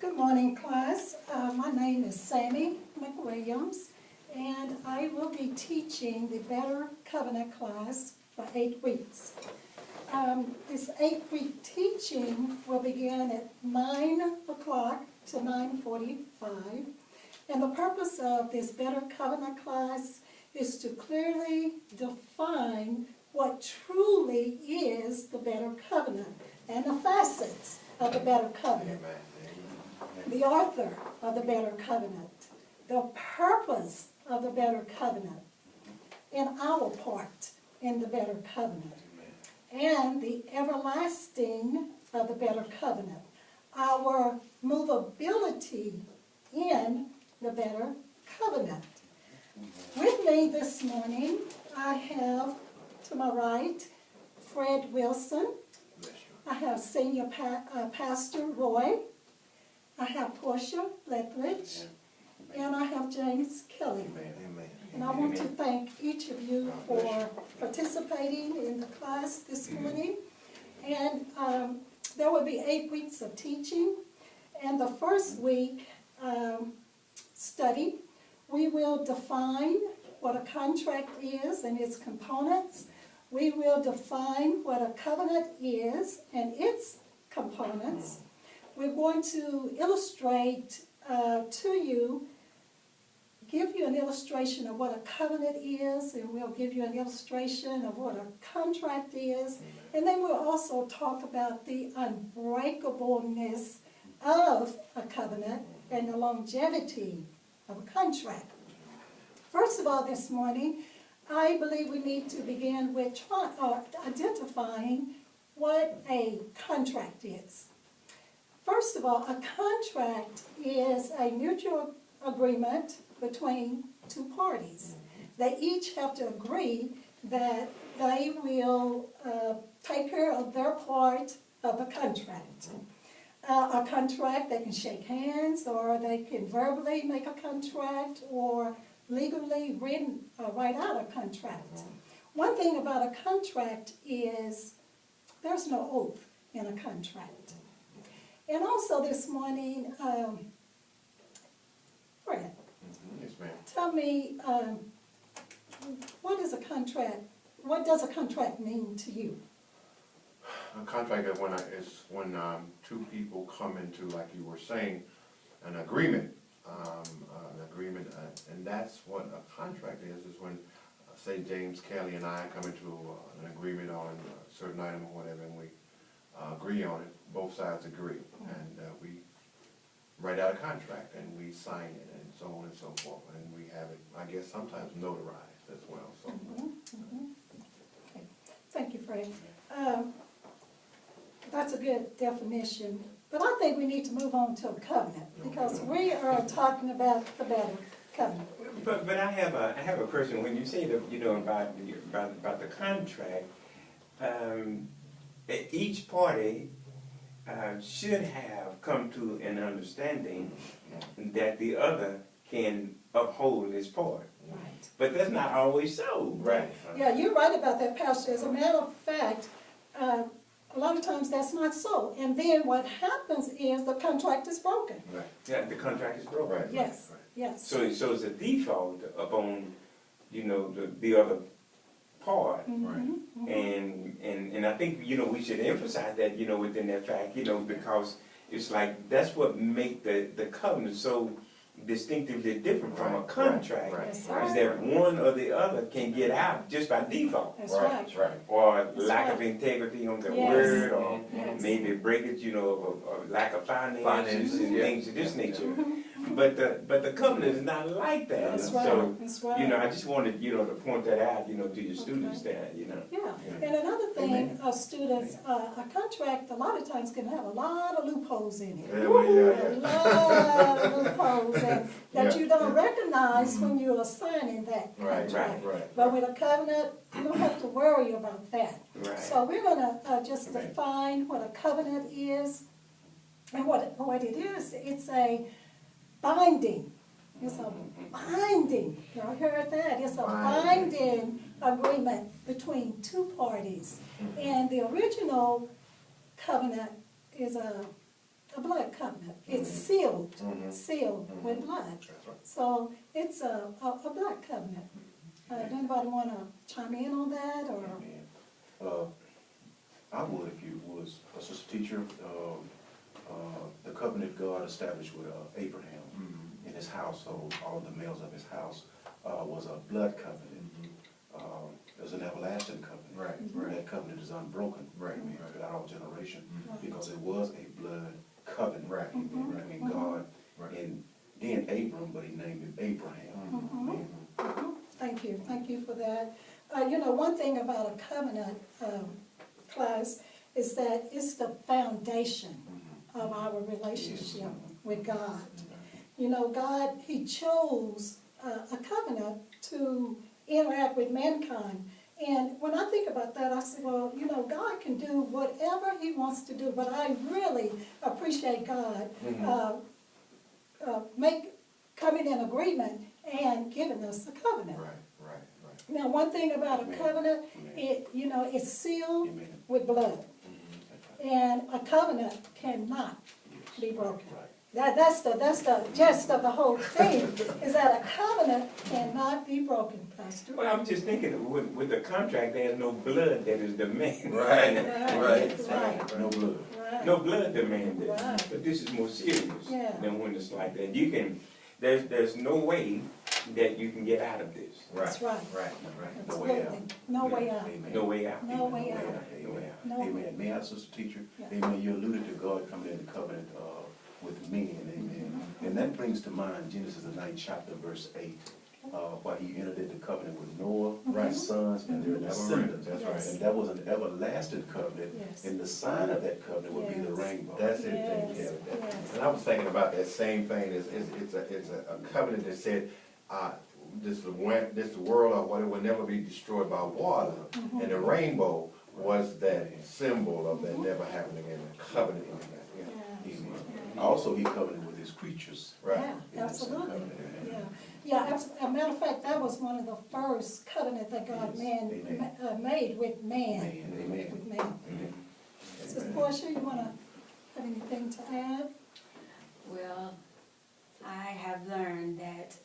Good morning, class. My name is Sammie McWilliams, and I will be teaching the Better Covenant class for 8 weeks. This 8-week teaching will begin at 9 o'clock to 9:45, and the purpose of this Better Covenant class is to clearly define what truly is the Better Covenant and the facets of the Better Covenant. The author of the Better Covenant, the purpose of the Better Covenant, and our part in the Better Covenant, and the everlasting of the Better Covenant, our movability in the Better Covenant. With me this morning, I have to my right Fred Wilson. I have Senior Pastor Roy. I have Portia Lethbridge, and I have James Kelly. And I want to thank each of you for participating in the class this morning. And there will be 8 weeks of teaching. And the first week study, we will define what a contract is and its components. We will define what a covenant is and its components. We're going to illustrate to you, give you an illustration of what a covenant is, and we'll give you an illustration of what a contract is, and then we'll also talk about the unbreakableness of a covenant and the longevity of a contract. First of all, this morning, I believe we need to begin with identifying what a contract is. First of all, a contract is a mutual agreement between two parties. They each have to agree that they will take care of their part of the contract. A contract, they can shake hands, or they can verbally make a contract, or legally write out a contract. One thing about a contract is there's no oath in a contract. And also this morning, Fred, yes, ma'am. Tell me, what is a contract? What does a contract mean to you? A contract is when two people come into, like you were saying, an agreement. And that's what a contract is when, say, James Kelly and I come into an agreement on a certain item or whatever, and we agree on it. Both sides agree, and we write out a contract, and we sign it, and so on and so forth, and we have it, I guess, sometimes notarized as well. So. Okay. Thank you, Fred. That's a good definition, but I think we need to move on to a covenant, because we are talking about the Better Covenant. But I have a question. When you say that about the contract, each party should have come to an understanding that the other can uphold his part. Right. But that's not always so. Right. Yeah, you're right about that, Pastor. As a matter of fact, a lot of times that's not so. And then what happens is the contract is broken. Right. Yeah, the contract is broken. Right. Yes, Right. yes. So it's a default upon, the other part. And I think, we should emphasize that, within that fact, because it's like, that's what make the covenant so distinctively different from a contract, Yes, is sir. that one or the other can get out just by default. That's right. Right. Or That's lack right. of integrity on their Yes. word, or Yes. maybe breakage, or lack of finances and Yeah. things of this nature. But the covenant is not like that. That's So, right. That's right. I just wanted, to point that out, to your students there, Yeah, and another thing, students, a contract a lot of times can have a lot of loopholes in it. Yeah. A lot of loopholes that Yeah. you don't recognize when you're signing that Right, contract. right. But with a covenant, you don't have to worry about that. Right. So we're going to just Amen. define what a covenant is, and what it is. It's a binding. It's a binding. Y'all heard that? It's a binding agreement between two parties. And the original covenant is a a blood covenant. It's sealed, Mhm. sealed with blood. That's right. So it's a blood covenant. Does anybody want to chime in on that, or? Amen. I would, if you would, Sister Teacher, the covenant God established with Abraham in his household, all of the males of his house, was a blood covenant. It was an everlasting covenant. Right. That covenant is unbroken. Right. Amen. Throughout all generation, Right. because it was a blood covenant. Right. Amen. I mean, God, Right. and then Abram, but he named him Abraham. Amen. Thank you for that. One thing about a covenant class is that it's the foundation of our relationship with God. God, He chose a covenant to interact with mankind. And when I think about that, I say, well, God can do whatever He wants to do, but I really appreciate God coming in agreement and giving us a covenant. Right. Now, one thing about a Amen. covenant, Amen. it's sealed Amen. with blood. That's right. And a covenant cannot Yes. be broken. Right. That's the gist of the whole thing, is that a covenant cannot be broken, Pastor. Well, I'm just thinking, with the contract, there's no blood that is demanded. Right. No blood. Right. No blood demanded. Right. But this is more serious Yeah. than when it's like that. There's no way that you can get out of this. That's right. Right. No way out. Absolutely. No way out. Amen. No way out. No way out. No way out. No way. Amen. May I, Sister Teacher? Yeah. Amen. You alluded to God coming into covenant with men. Amen. And that brings to mind Genesis the 9th chapter, verse 8. Why he entered into covenant with Noah, his sons, and their descendants. That's Yes. right. And that was an everlasting covenant. Yes. And the sign of that covenant would be the Yes. rainbow. That's it. Yes, Yeah. yes. And I was thinking about that same thing. It's a covenant that said, this world or whatever will never be destroyed by water. And the rainbow was that symbol of that never happening again, a covenant in that. Yeah. Amen. Also, he covenanted with his creatures. Right. Yeah, absolutely. Yeah, as a matter of fact, that was one of the first covenant that God made with man. Amen. With man. Sister Portia, you want to have anything to add? Well, I have learned that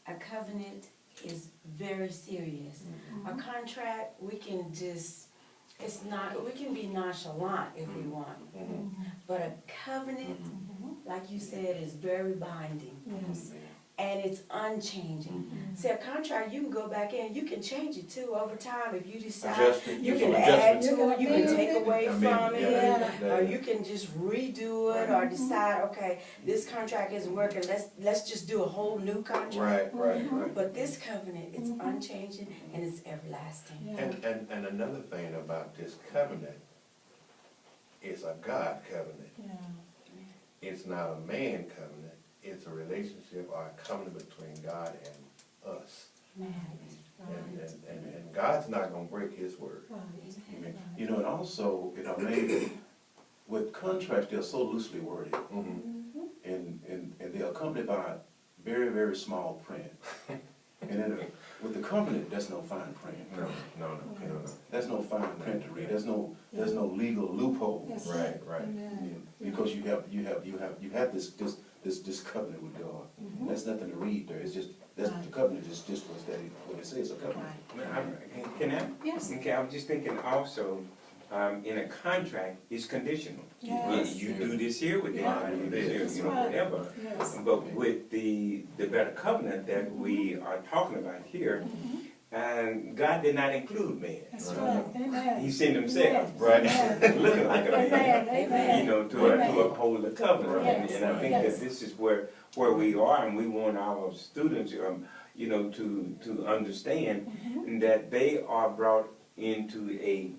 a covenant is very serious. A contract, we can be nonchalant if we want. But a covenant, like you said, is very binding. Yes. And it's unchanging. See, a contract, you can go back in, you can change it too over time if you decide. Adjust it. You Do can some add adjustments. to it, you can take away I mean, from yeah, it, or you can just redo it, or decide, okay, this contract isn't working, let's just do a whole new contract. Right. But this covenant, it's unchanging and it's everlasting. Yeah. And another thing about this covenant, it's a God covenant. Yeah. It's not a man covenant. It's a relationship or a covenant between God and us. Man. And God's not gonna break his word. Right. Amen. You know, and also, maybe with contracts, they're so loosely worded, and they're accompanied by very, very small print. And then with the covenant, there's no fine print. No. There's no fine print to read. There's no legal loophole. Yes. Right. Amen. Because you have this covenant with God. There's nothing to read there. It's just the covenant is just what it says, a covenant. Can I? Yes. Okay, I'm just thinking also, in a contract, it's conditional. Yes. You do this here with Yeah. God, you do this here, That's right. whatever. Yes. But with the better covenant that we are talking about here, and God did not include man. That's right. Amen. He sent himself, Right. looking like a man, Amen. to uphold the covenant. Yes. And I think Yes. that this is where we are, and we want our students, to understand that they are brought into a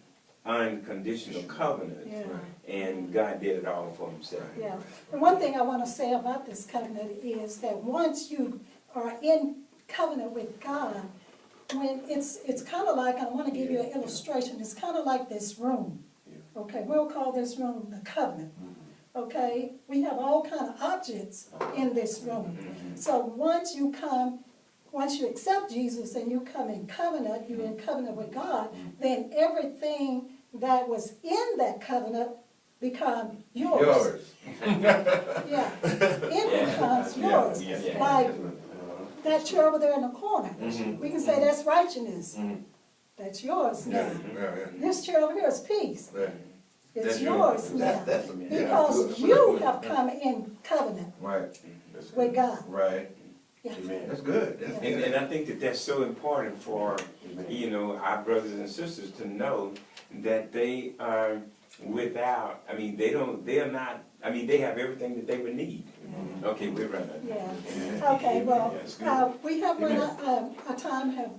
unconditional covenant, Yeah. and God did it all for himself. Yeah. And one thing I want to say about this covenant is that once you are in covenant with God, when it's kind of like, I want to give you an illustration, it's kind of like this room. Okay, we'll call this room the covenant. Okay, we have all kind of objects in this room. So once you accept Jesus and you come in covenant, you're in covenant with God, then everything that was in that covenant become yours. Yeah, it becomes yours. yeah. Like that chair over there in the corner, Mhm. we can say that's righteousness. Mhm. That's yours Yeah, now. yeah, This chair over here is peace. yeah. It's That's yours now. That's, yeah, Because good. you have come in covenant Right, that's with good. God. Right, Yeah. Amen. that's good, that's Yeah. good. And I think that that's so important for, Amen. you know, our brothers and sisters to know that they are without, I mean, they are not, I mean, they have everything that they would need. Okay, we're running. Yeah. Okay, well, That's good. we have run, our time have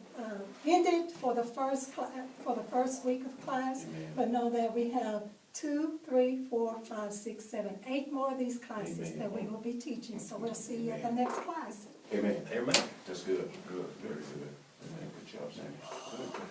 ended for the first week of class, Amen. but know that we have 2, 3, 4, 5, 6, 7, 8 more of these classes Amen. that we will be teaching, so we'll see you at the next class. Amen. Amen. That's good. Good, very good. Amen. Good job, Sammy. Good.